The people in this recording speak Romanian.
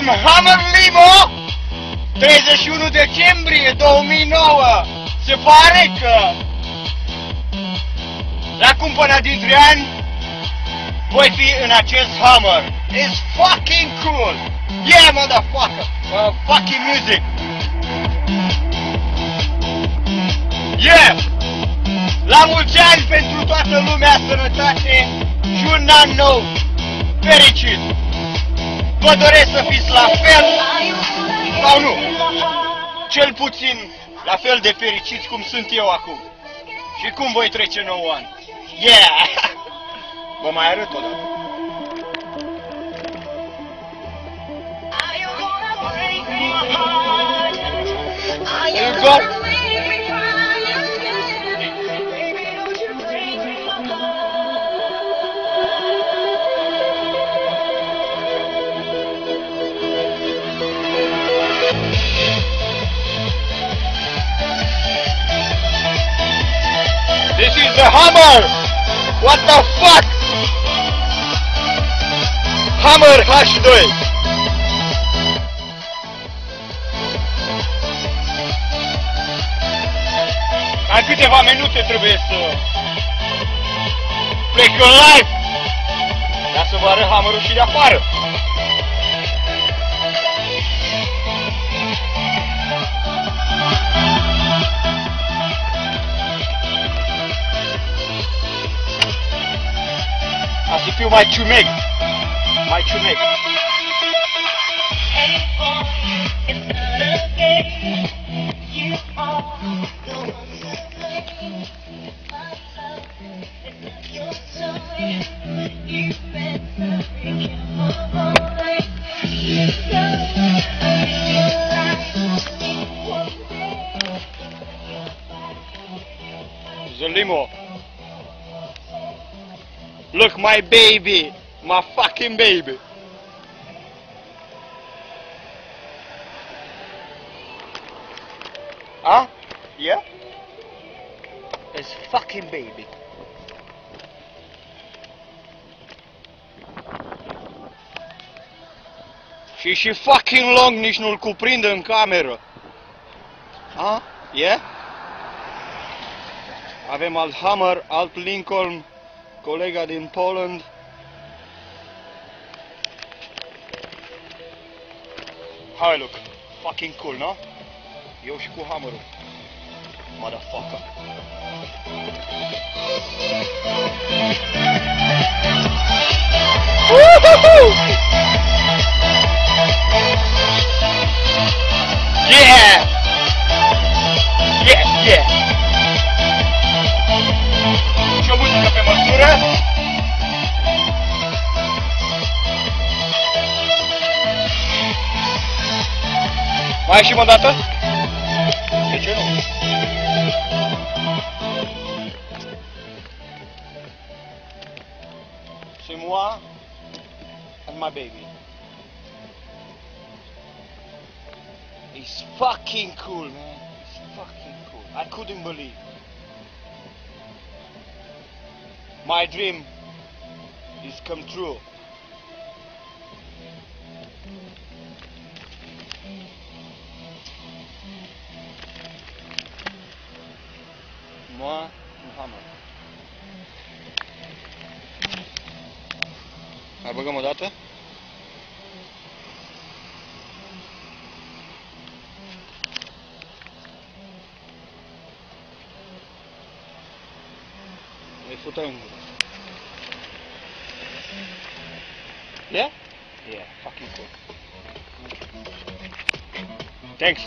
Avem Hammer Limo, 31 decembrie 2009. Se pare că la cumpăna dintre ani voi fi în acest Hammer. It's fucking cool. Yeah, motherfucker. Fucking music. Yeah. La mulți ani pentru toată lumea, sănătate și un an nou fericit. Vă doresc să fiți la fel sau nu, cel puțin la fel de fericiți cum sunt eu acum și cum voi trece 9 ani. Yeah! Vă mai arăt o dată. Here you go. This is the Hammer! What the fuck? Hammer H2. Mai câteva minute trebuie să plec în live. Ca să vă arăt Hammerul și de afară. Ca să fiu mai ciumeg. Mai ciumeg. The limo. Look, my baby, my fucking baby. Huh? Yeah? It's fucking baby. Și fucking long, nici nu-l cuprinde în cameră. Huh? Yeah? Avem alt Hammer, alt Lincoln, colega din Poland. Hai, look, fucking cool, no? Eu și cu Hammerul. Motherfucker. Woohoo! Yeah! Yeah, yeah! Și o muzică pe măsură. Mai ieșim o dată? De ce nu? C'est moi and my baby. It's fucking cool, man. It's fucking cool. I couldn't believe. My dream is come true. Moi, Hammer. Mai băgăm o dată? Ne futăm. Yeah? Yeah, fucking cool. Thanks.